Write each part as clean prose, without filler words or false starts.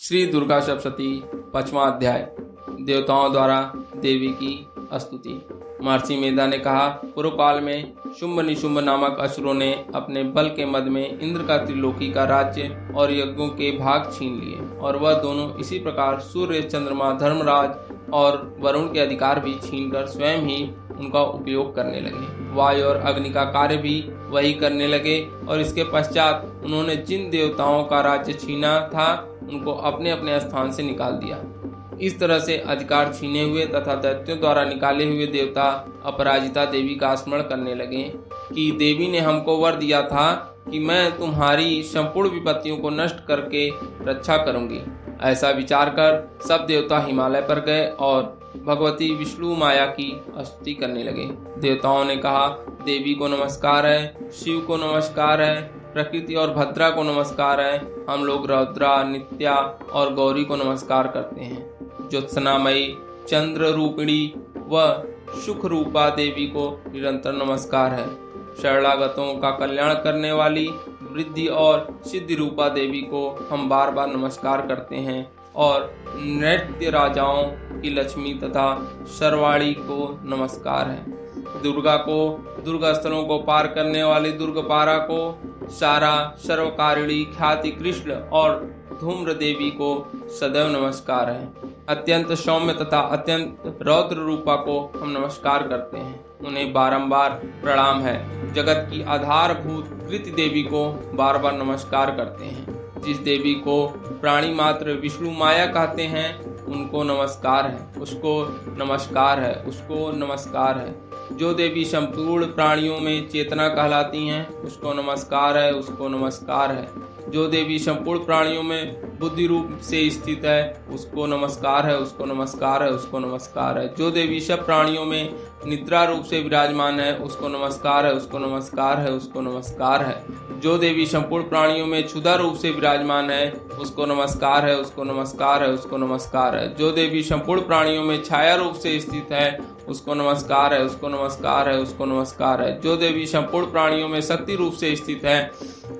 श्री दुर्गा सप्तशती 5वां अध्याय। देवताओं द्वारा देवी की स्तुति। महर्षि मेधा ने कहा, पूर्व काल में शुंभ निशुंभ नामक असुरों ने अपने बल के मद में इंद्र का त्रिलोकी का राज्य और यज्ञों के भाग छीन लिए, और वह दोनों इसी प्रकार सूर्य, चंद्रमा, धर्मराज और वरुण के अधिकार भी छीनकर स्वयं ही उनका उपयोग करने लगे। वायु और अग्नि का कार्य भी वही करने लगे, और इसके पश्चात उन्होंने जिन देवताओं का राज्य छीना था उनको अपने अपने स्थान से निकाल दिया। इस तरह से अधिकार छीने हुए तथा दैत्यों द्वारा निकाले हुए देवता अपराजिता देवी का स्मरण करने लगे कि देवी ने हमको वर दिया था कि मैं तुम्हारी संपूर्ण विपत्तियों को नष्ट करके रक्षा करूंगी। ऐसा विचार कर सब देवता हिमालय पर गए और भगवती विष्णु माया की स्तुति करने लगे। देवताओं ने कहा, देवी को नमस्कार है, शिव को नमस्कार है, प्रकृति और भद्रा को नमस्कार है। हम लोग रौद्रा, नित्या और गौरी को नमस्कार करते हैं। ज्योत्सनामयी, चंद्र रूपिणी व सुख रूपा देवी को निरंतर नमस्कार है। शरणागतों का कल्याण करने वाली वृद्धि और सिद्धि रूपा देवी को हम बार बार नमस्कार करते हैं, और नृत्य राजाओं की लक्ष्मी तथा शर्वाणी को नमस्कार है। दुर्गा को, दुर्गा स्थलों को पार करने वाली दुर्गपारा को, सारा, सर्वकारिणी, ख्याति कृष्ण और धूम्र देवी को सदैव नमस्कार है। अत्यंत सौम्य तथा अत्यंत रौद्र रूपा को हम नमस्कार करते हैं, उन्हें बारंबार प्रणाम है। जगत की आधारभूत कृति देवी को बार बार नमस्कार करते हैं। जिस देवी को प्राणी मात्र विष्णु माया कहते हैं उनको नमस्कार है, उसको नमस्कार है, उसको नमस्कार है। जो देवी संपूर्ण प्राणियों में चेतना कहलाती हैं उसको नमस्कार है, उसको नमस्कार है। जो देवी संपूर्ण प्राणियों में बुद्धि रूप से स्थित है उसको नमस्कार है, उसको नमस्कार है, उसको नमस्कार है। जो देवी सब प्राणियों में निद्रा रूप से विराजमान है उसको नमस्कार है, उसको नमस्कार है, उसको नमस्कार है। जो देवी संपूर्ण प्राणियों में क्षुधा रूप से विराजमान है उसको नमस्कार है, उसको नमस्कार है, उसको नमस्कार है। जो देवी संपूर्ण प्राणियों में छाया रूप से स्थित है उसको नमस्कार है, उसको नमस्कार है, उसको नमस्कार है। जो देवी संपूर्ण प्राणियों में शक्ति रूप से स्थित है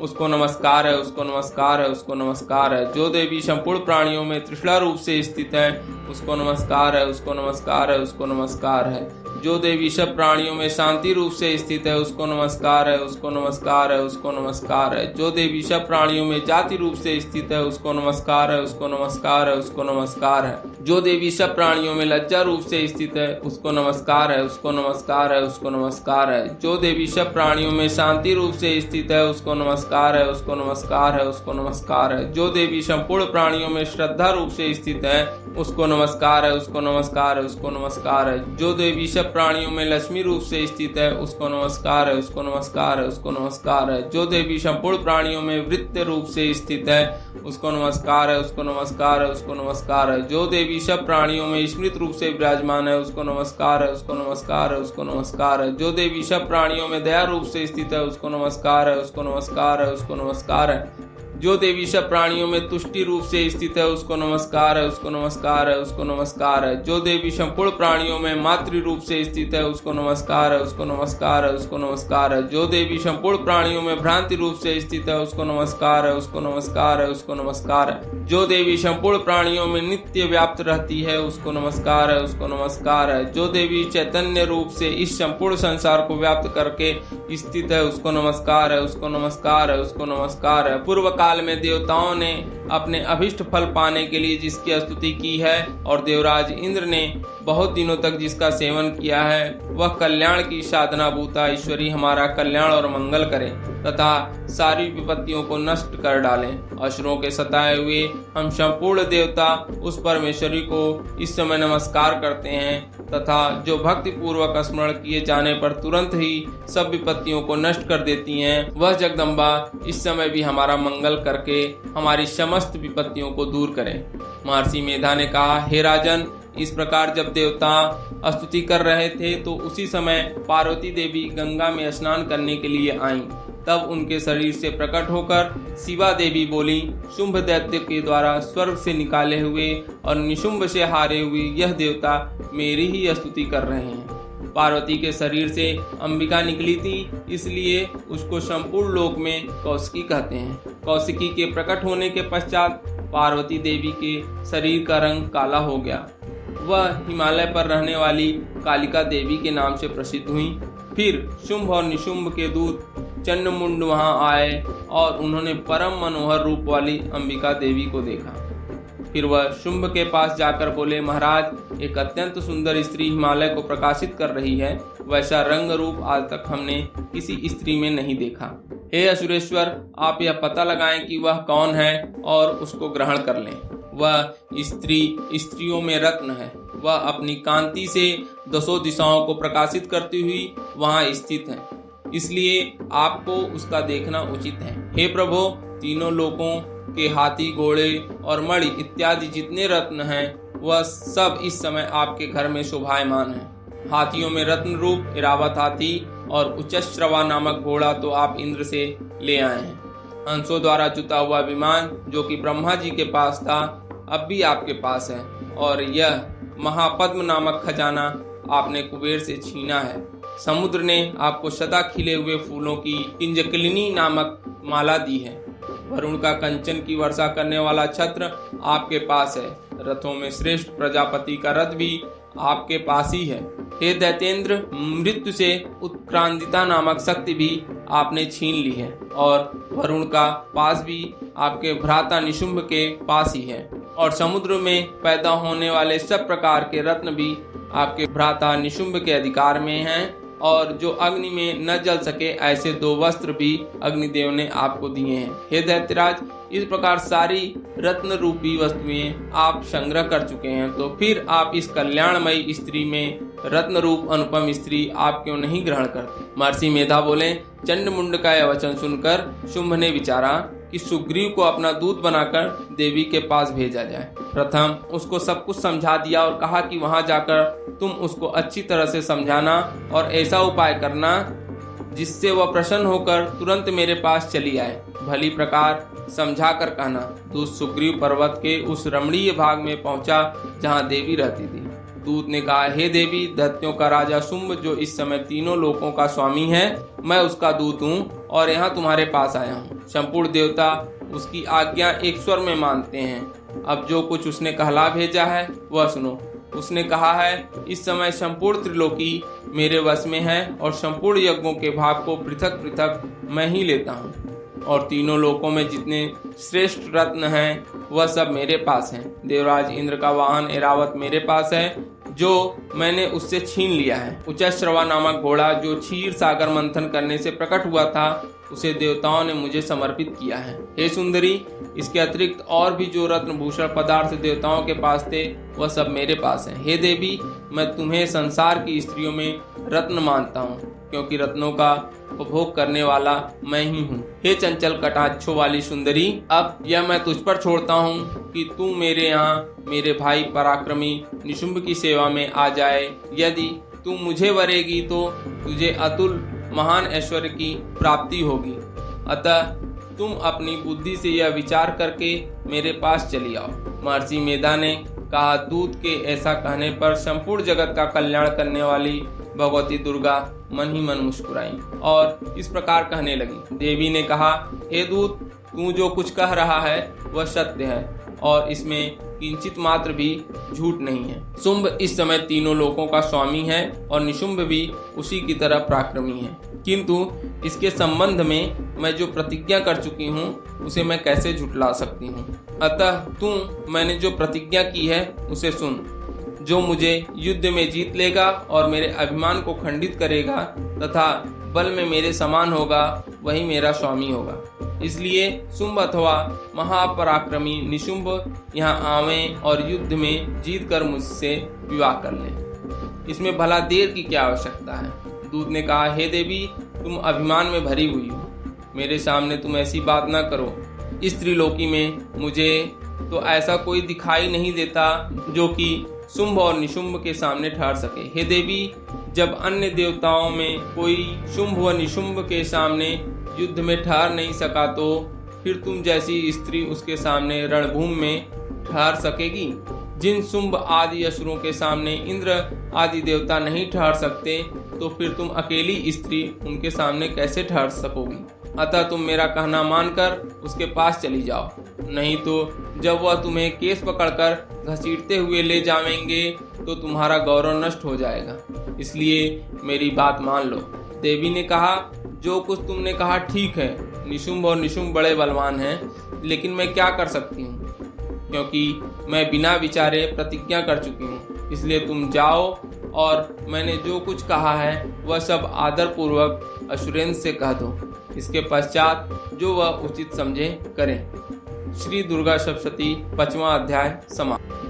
उसको नमस्कार है, उसको नमस्कार है, उसको नमस्कार है। जो देवी संपूर्ण प्राणियों में तृष्णा रूप से स्थित है उसको नमस्कार है, उसको नमस्कार है, उसको नमस्कार है। जो देवी सब प्राणियों में शांति रूप से स्थित है उसको नमस्कार है, उसको नमस्कार है, उसको नमस्कार है। जो देवी सब प्राणियों में जाति रूप से स्थित है उसको नमस्कार है, उसको नमस्कार है, उसको नमस्कार है। जो देवी सब प्राणियों में लज्जा रूप से स्थित है उसको नमस्कार है, उसको नमस्कार है, उसको नमस्कार है। जो देवी सब प्राणियों में शांति रूप से स्थित है उसको नमस्कार है, उसको नमस्कार है, उसको नमस्कार है। जो देवी संपूर्ण प्राणियों में श्रद्धा रूप से स्थित है उसको नमस्कार है, उसको नमस्कार है, उसको नमस्कार है। जो देवी सब प्राणियों में लक्ष्मी रूप से स्थित है उसको नमस्कार है, उसको नमस्कार है, उसको नमस्कार है। जो देवी संपूर्ण प्राणियों में वृत्य रूप से स्थित है उसको नमस्कार है, उसको नमस्कार है, उसको नमस्कार है। जो देवी सब प्राणियों में स्मृत रूप से विराजमान है उसको नमस्कार है, उसको नमस्कार है, उसको नमस्कार है। जो देवी सब प्राणियों में दया रूप से स्थित है उसको नमस्कार है, उसको नमस्कार है, उसको नमस्कार है। जो देवी सब प्राणियों में तुष्टि रूप से स्थित है उसको नमस्कार है, उसको नमस्कार है, उसको नमस्कार है। जो देवी संपूर्ण प्राणियों में मातृ रूप से स्थित है उसको नमस्कार है, उसको नमस्कार है, उसको नमस्कार है। जो देवी संपूर्ण प्राणियों में भ्रांति रूप से स्थित है उसको नमस्कार है, उसको नमस्कार है, उसको नमस्कार है। जो देवी संपूर्ण प्राणियों में नित्य व्याप्त रहती है उसको नमस्कार है, उसको नमस्कार है। जो देवी चैतन्य रूप से इस संपूर्ण संसार को व्याप्त करके स्थित है उसको नमस्कार है, उसको नमस्कार है, उसको नमस्कार है। पूर्व काल में देवताओं ने अपने अभिष्ट फल पाने के लिए जिसकी स्तुति की है और देवराज इंद्र ने बहुत दिनों तक जिसका सेवन किया है वह कल्याण की साधना भूता ईश्वरी हमारा कल्याण और मंगल करे तथा सारी विपत्तियों को नष्ट कर डालें। असुरों के सताए हुए हम संपूर्ण देवता उस परमेश्वरी को इस समय नमस्कार करते हैं तथा जो भक्ति पूर्वक स्मरण किए जाने पर तुरंत ही सब विपत्तियों को नष्ट कर देती हैं, वह जगदम्बा इस समय भी हमारा मंगल करके हमारी समस्त विपत्तियों को दूर करें। महर्षि मेधा ने कहा, हे राजन, इस प्रकार जब देवता स्तुति कर रहे थे तो उसी समय पार्वती देवी गंगा में स्नान करने के लिए आईं। तब उनके शरीर से प्रकट होकर शिवा देवी बोली, शुंभ दैत्य के द्वारा स्वर्ग से निकाले हुए और निशुंभ से हारे हुए यह देवता मेरी ही स्तुति कर रहे हैं। पार्वती के शरीर से अंबिका निकली थी, इसलिए उसको संपूर्ण लोक में कौशिकी कहते हैं। कौशिकी के प्रकट होने के पश्चात पार्वती देवी के शरीर का रंग काला हो गया। वह हिमालय पर रहने वाली कालिका देवी के नाम से प्रसिद्ध हुई। फिर शुंभ और निशुंभ के दूत चंडमुंड वहां आए और उन्होंने परम मनोहर रूप वाली अंबिका देवी को देखा। फिर वह शुंभ के पास जाकर बोले, महाराज, एक अत्यंत सुंदर स्त्री हिमालय को प्रकाशित कर रही है। वैसा रंग रूप आज तक हमने किसी स्त्री में नहीं देखा। हे असुरेश्वर, आप यह पता लगाएं कि वह कौन है और उसको ग्रहण कर लें। वह स्त्री स्त्रियों में रत्न है। वह अपनी कांति से दसों दिशाओं को प्रकाशित करती हुई वहां स्थित है, इसलिए आपको उसका देखना उचित है। हे प्रभु, तीनों लोकों के हाथी, घोड़े और मणि इत्यादि जितने रत्न हैं, वह सब इस समय आपके घर में शोभायमान है। हाथियों में रत्न रूप इरावत हाथी और उच्चश्रवा नामक घोड़ा तो आप इंद्र से ले आए हैं। हंसों द्वारा जुता हुआ विमान जो कि ब्रह्मा जी के पास था, अब भी आपके पास है। और यह महापद्म नामक खजाना आपने कुबेर से छीना है। समुद्र ने आपको सदा खिले हुए फूलों की किंजकलिनी नामक माला दी है। वरुण का कंचन की वर्षा करने वाला छत्र आपके पास है। रथों में श्रेष्ठ प्रजापति का रथ भी आपके पास ही है। हे दैतेंद्र, मृत्यु से उत्क्रांतिता नामक शक्ति भी आपने छीन ली है और वरुण का पास भी आपके भ्राता निशुंभ के पास ही है। और समुद्र में पैदा होने वाले सब प्रकार के रत्न भी आपके भ्राता निशुंभ के अधिकार में हैं। और जो अग्नि में न जल सके ऐसे 2 वस्त्र भी अग्निदेव ने आपको दिए हैं। हे दैत्यराज, इस प्रकार सारी रत्न रूपी वस्तुएं आप संग्रह कर चुके हैं, तो फिर आप इस कल्याणमयी स्त्री में रत्न रूप अनुपम स्त्री आप क्यों नहीं ग्रहण करते? महर्षि मेधा बोले, चंडमुंड का यह वचन सुनकर शुंभ ने विचारा कि सुग्रीव को अपना दूत बनाकर देवी के पास भेजा जाए। प्रथम उसको सब कुछ समझा दिया और कहा कि वहां जाकर तुम उसको अच्छी तरह से समझाना और ऐसा उपाय करना जिससे वह प्रसन्न होकर तुरंत मेरे पास चली आए। भली प्रकार समझा कर कहना। दूत सुग्रीव पर्वत के उस रमणीय भाग में पहुंचा जहां देवी रहती थी। दूत ने कहा, हे देवी, दैत्यों का राजा शुंभ जो इस समय तीनों लोकों का स्वामी है, मैं उसका दूत हूँ और यहाँ तुम्हारे पास आया हूँ। संपूर्ण देवता उसकी आज्ञा एक स्वर में मानते हैं। अब जो कुछ उसने कहला भेजा है वह सुनो। उसने कहा है, इस समय संपूर्ण त्रिलोकी मेरे वश में है और संपूर्ण यज्ञों के भाग को पृथक पृथक मैं ही लेता हूँ और तीनों लोकों में जितने श्रेष्ठ रत्न हैं वह सब मेरे पास हैं। देवराज इंद्र का वाहन ऐरावत मेरे पास है जो मैंने उससे छीन लिया है। उच्चश्रवा नामक घोड़ा जो क्षीर सागर मंथन करने से प्रकट हुआ था, उसे देवताओं ने मुझे समर्पित किया है। हे सुंदरी, इसके अतिरिक्त और भी जो रत्न भूषण पदार्थ देवताओं के पास थे वह सब मेरे पास है। हे देवी, मैं तुम्हें संसार की स्त्रियों में रत्न मानता हूँ, क्योंकि रत्नों का उपभोग करने वाला मैं ही हूँ। हे चंचल कटाक्षों वाली सुंदरी, अब यह मैं तुझ पर छोड़ता हूँ कि तू मेरे यहाँ मेरे भाई पराक्रमी निशुंभ की सेवा में आ जाए। यदि तू मुझे वरेगी तो तुझे अतुल महान ऐश्वर्य की प्राप्ति होगी। अतः तुम अपनी बुद्धि से यह विचार करके मेरे पास चली आओ। महर्षि मेधा ने कहा, दूत के ऐसा कहने पर संपूर्ण जगत का कल्याण करने वाली भगवती दुर्गा मन ही मन मुस्कुराई और इस प्रकार कहने लगी। देवी ने कहा, हे दूत, तू जो कुछ कह रहा है वह सत्य है और इसमें किंचित मात्र भी झूठ नहीं है। शुंभ इस समय तीनों लोकों का स्वामी है और निशुंभ भी उसी की तरह पराक्रमी है, किंतु इसके संबंध में मैं जो प्रतिज्ञा कर चुकी हूँ उसे मैं कैसे झुठला सकती हूँ। अतः तू मैंने जो प्रतिज्ञा की है उसे सुन। जो मुझे युद्ध में जीत लेगा और मेरे अभिमान को खंडित करेगा तथा बल में मेरे समान होगा, वही मेरा स्वामी होगा। इसलिए शुंभ अथवा महापराक्रमी निशुंभ यहाँ आवें और युद्ध में जीत कर मुझसे विवाह कर लें। इसमें भला देर की क्या आवश्यकता है? दूत ने कहा, हे देवी, तुम अभिमान में भरी हुई हो, मेरे सामने तुम ऐसी बात न करो। इस त्रिलोकी में मुझे तो ऐसा कोई दिखाई नहीं देता जो कि शुंभ और निशुंभ के सामने ठहर सके। हे देवी, जब अन्य देवताओं में कोई शुंभ व निशुंभ के सामने युद्ध में ठहर नहीं सका, तो फिर तुम जैसी स्त्री उसके सामने रणभूमि में ठहर सकेगी। जिन शुंभ आदि असुरों के सामने इंद्र आदि देवता नहीं ठहर सकते, तो फिर तुम अकेली स्त्री उनके सामने कैसे ठहर सकोगी? अतः तुम मेरा कहना मानकर उसके पास चली जाओ, नहीं तो जब वह तुम्हें केस पकड़कर घसीटते हुए ले जाएंगे तो तुम्हारा गौरव नष्ट हो जाएगा। इसलिए मेरी बात मान लो। देवी ने कहा, जो कुछ तुमने कहा ठीक है। निशुंभ और निशुंभ बड़े बलवान हैं, लेकिन मैं क्या कर सकती हूँ, क्योंकि मैं बिना विचारे प्रतिज्ञा कर चुकी हूँ। इसलिए तुम जाओ और मैंने जो कुछ कहा है वह सब आदरपूर्वक असुरेंद्र से कह दो। इसके पश्चात जो वह उचित समझे करें। श्री दुर्गा सप्तशती 5वां अध्याय समाप्त।